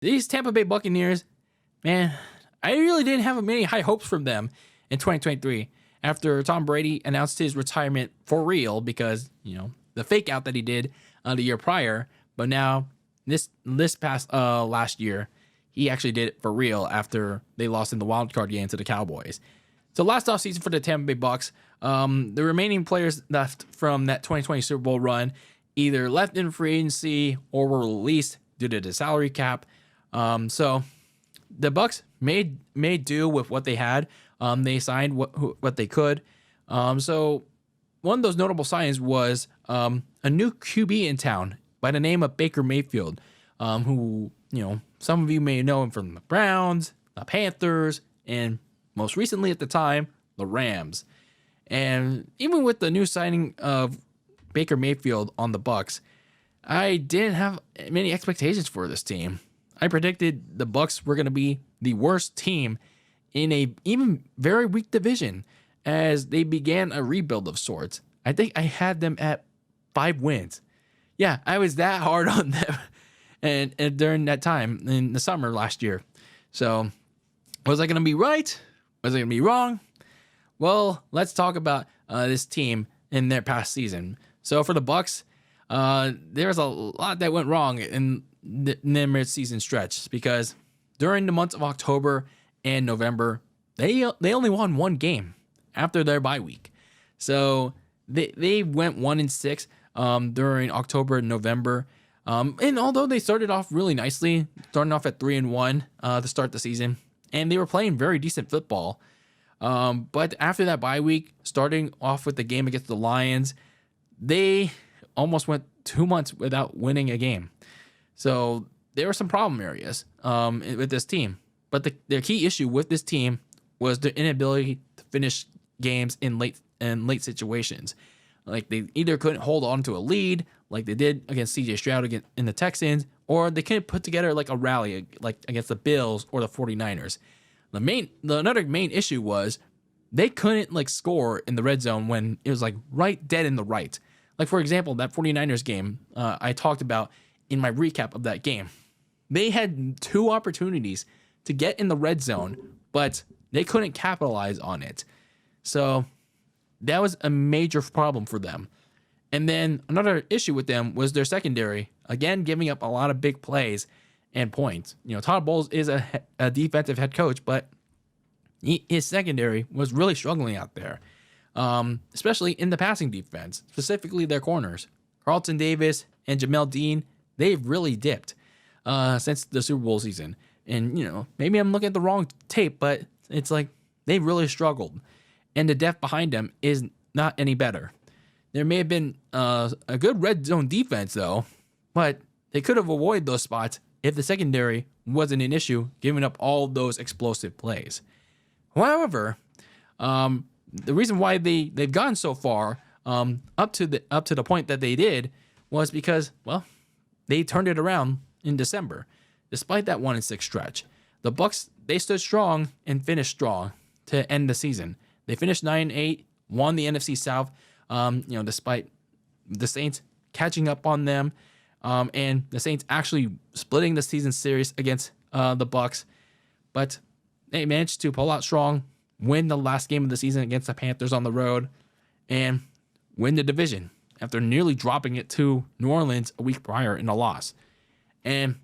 these Tampa Bay Buccaneers, man, I really didn't have many high hopes from them in 2023 after Tom Brady announced his retirement for real because, the fake out that he did the year prior. But now this past last year, he actually did it for real after they lost in the wild card game to the Cowboys. So last offseason for the Tampa Bay Bucs, the remaining players left from that 2020 Super Bowl run either left in free agency or were released due to the salary cap. So the Bucs made do with what they had. They signed what they could. So one of those notable signings was a new QB in town by the name of Baker Mayfield, who, some of you may know him from the Browns, the Panthers, and most recently at the time, the Rams. And even with the new signing of Baker Mayfield on the Bucs, I didn't have many expectations for this team. I predicted the Bucs were going to be the worst team in a even very weak division as they began a rebuild of sorts. I think I had them at 5 wins. Yeah, I was that hard on them and during that time in the summer last year. So was I going to be right? Was I going to be wrong? Well, let's talk about this team in their past season. So for the Bucs, there's a lot that went wrong in their mid-season stretch because during the months of October and November, they only won 1 game after their bye week. So they went 1-6 during October and November. And although they started off really nicely, starting off at 3-1 to start the season, and they were playing very decent football. But after that bye week, starting off with the game against the Lions, they almost went 2 months without winning a game. So there were some problem areas with this team. But the key issue with this team was their inability to finish games in late situations. Like they either couldn't hold on to a lead, like they did against CJ Stroud in the Texans, or they couldn't put together like a rally like against the Bills or the 49ers. Another main issue was they couldn't like score in the red zone when it was like right dead in the right. Like for example, that 49ers game I talked about in my recap of that game. They had 2 opportunities to get in the red zone, but they couldn't capitalize on it. So that was a major problem for them. And then another issue with them was their secondary, again, giving up a lot of big plays and points. Todd Bowles is a defensive head coach, but his secondary was really struggling out there, especially in the passing defense, specifically their corners. Carlton Davis and Jamel Dean, they've really dipped since the Super Bowl season. And, maybe I'm looking at the wrong tape, but it's like they've really struggled. And the depth behind them is not any better. There may have been a good red zone defense, though, but they could have avoided those spots if the secondary wasn't an issue, giving up all those explosive plays. However, the reason why they've gone so far up to the point that they did was because, well, they turned it around in December. Despite that 1-6 stretch, the Bucs, they stood strong and finished strong to end the season. They finished 9-8, won the NFC South, despite the Saints catching up on them, and the Saints actually splitting the season series against the Bucs. But they managed to pull out strong, win the last game of the season against the Panthers on the road, and win the division after nearly dropping it to New Orleans a week prior in a loss. And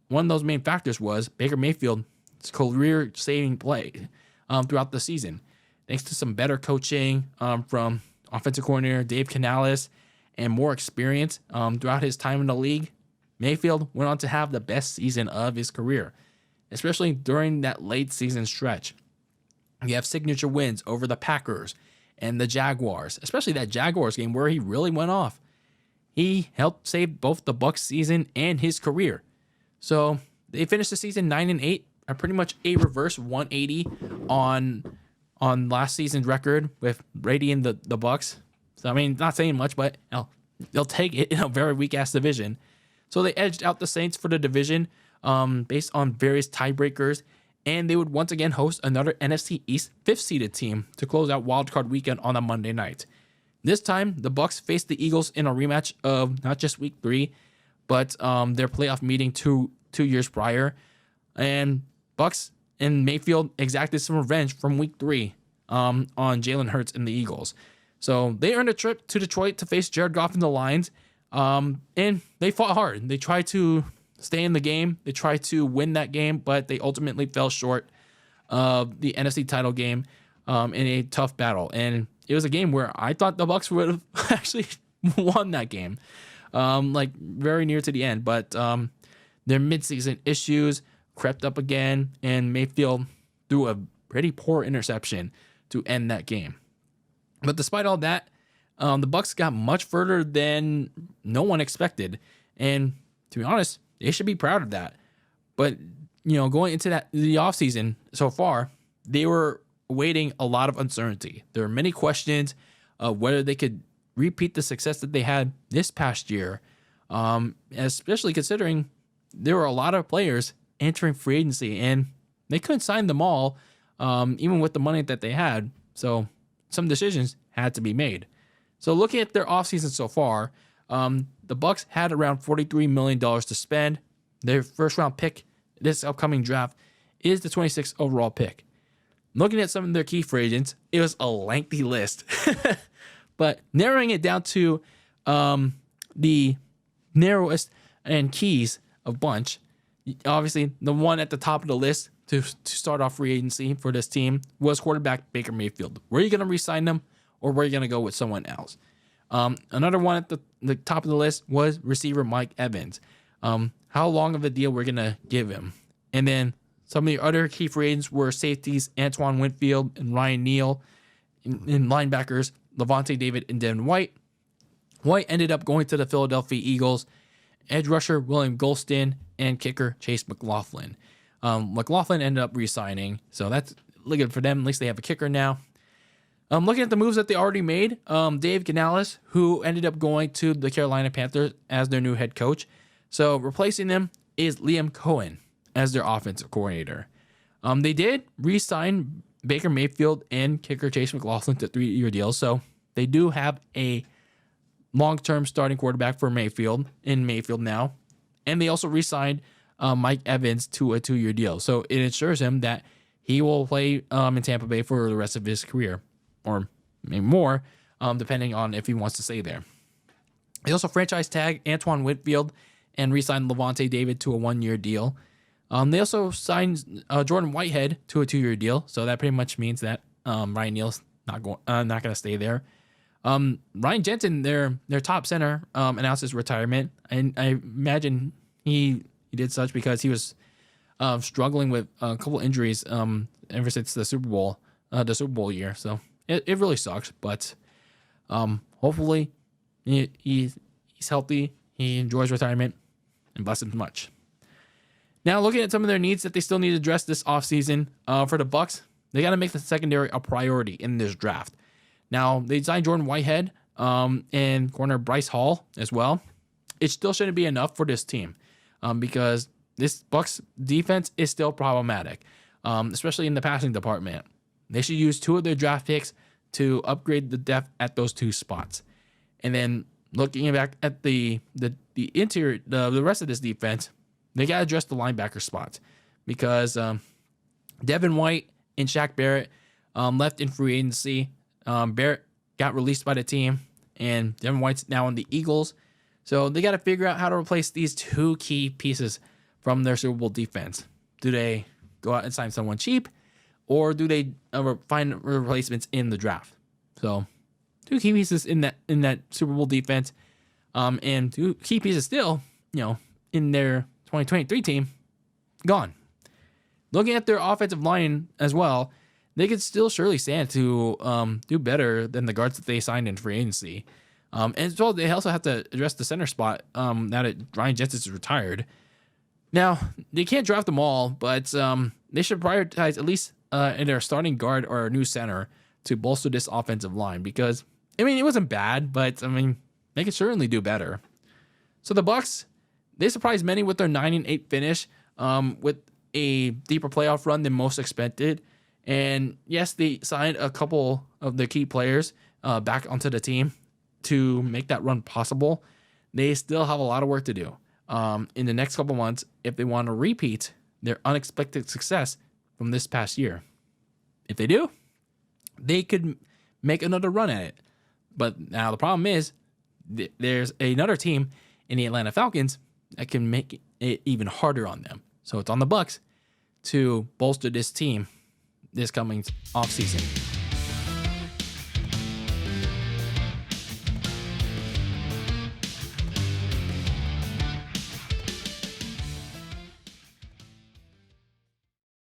one of those main factors was Baker Mayfield's career-saving play throughout the season. Thanks to some better coaching from offensive coordinator Dave Canales and more experience throughout his time in the league, Mayfield went on to have the best season of his career, especially during that late season stretch. You have signature wins over the Packers and the Jaguars, especially that Jaguars game where he really went off. He helped save both the Bucs season and his career. So they finished the season 9-8, pretty much a reverse 180 on last season's record with Brady and the Bucs. So I mean, not saying much, but they'll take it in a very weak ass division. So they edged out the Saints for the division based on various tiebreakers, and they would once again host another NFC East 5th seeded team to close out wildcard weekend on a Monday night. This time, the Bucs faced the Eagles in a rematch of not just Week 3, but their playoff meeting 2 2 years prior. And Bucs and Mayfield exacted some revenge from week 3 on Jalen Hurts and the Eagles. So they earned a trip to Detroit to face Jared Goff and the Lions. And they fought hard. They tried to stay in the game. They tried to win that game, but they ultimately fell short of the NFC title game in a tough battle. And it was a game where I thought the Bucs would have actually won that game, like very near to the end. But their midseason issues crept up again, and Mayfield threw a pretty poor interception to end that game. But despite all that, the Bucs got much further than no one expected, and to be honest, they should be proud of that. But going into the offseason so far, they were awaiting a lot of uncertainty. There were many questions of whether they could repeat the success that they had this past year, especially considering there were a lot of players entering free agency, and they couldn't sign them all, even with the money that they had. So some decisions had to be made. So looking at their offseason so far, the Bucs had around $43 million to spend. Their first round pick this upcoming draft is the 26th overall pick. Looking at some of their key free agents, it was a lengthy list. But narrowing it down to the narrowest and keys of bunch, obviously the one at the top of the list to start off free agency for this team was quarterback Baker Mayfield. Were you going to re-sign them, or were you going to go with someone else? Another one at the top of the list was receiver Mike Evans. How long of a deal we're going to give him? And then some of the other key free agents were safeties Antoine Winfield and Ryan Neal, and linebackers Levante David and Devin White. White ended up going to the Philadelphia Eagles. Edge rusher William Golston and kicker Chase McLaughlin. McLaughlin ended up re-signing, so that's good for them. At least they have a kicker now. Looking at the moves that they already made, Dave Canales, who ended up going to the Carolina Panthers as their new head coach. So replacing them is Liam Cohen as their offensive coordinator. They did re-sign Baker Mayfield and kicker Chase McLaughlin to 3-year deals, so they do have a long-term starting quarterback for Mayfield now. And they also re-signed Mike Evans to a 2-year deal. So it ensures him that he will play in Tampa Bay for the rest of his career, or maybe more, depending on if he wants to stay there. They also franchise tag Antoine Winfield and re-signed Levante David to a 1-year deal. They also signed Jordan Whitehead to a 2-year deal. So that pretty much means that Ryan Neal's not going to stay there. Ryan Jensen, their top center, announced his retirement, and I imagine he did such because he was struggling with a couple injuries ever since the Super Bowl year. So it really sucks, but hopefully he's healthy, he enjoys retirement, and bless him much. Now, looking at some of their needs that they still need to address this offseason, for the Bucs, they got to make the secondary a priority in this draft. Now, they signed Jordan Whitehead and corner Bryce Hall as well. It still shouldn't be enough for this team because this Bucs defense is still problematic, especially in the passing department. They should use 2 of their draft picks to upgrade the depth at those 2 spots. And then looking back at the interior, the rest of this defense, they got to address the linebacker spots because Devin White and Shaq Barrett left in free agency. Barrett got released by the team, and Devin White's now on the Eagles. So they got to figure out how to replace these 2 key pieces from their Super Bowl defense. Do they go out and sign someone cheap, or do they find replacements in the draft? So 2 key pieces in that Super Bowl defense, and 2 key pieces still, in their 2023 team, gone. Looking at their offensive line as well, they could still surely stand to do better than the guards that they signed in free agency. And as well, they also have to address the center spot now that Ryan Jensen is retired. Now, they can't draft them all, but they should prioritize at least in their starting guard or a new center to bolster this offensive line because, it wasn't bad, but, they could certainly do better. So the Bucs, they surprised many with their 9-8 finish with a deeper playoff run than most expected. And yes, they signed a couple of the key players back onto the team to make that run possible. They still have a lot of work to do. in the next couple months if they want to repeat their unexpected success from this past year. If they do, they could make another run at it. But now the problem is there's another team in the Atlanta Falcons that can make it even harder on them. So it's on the Bucs to bolster this team this coming offseason.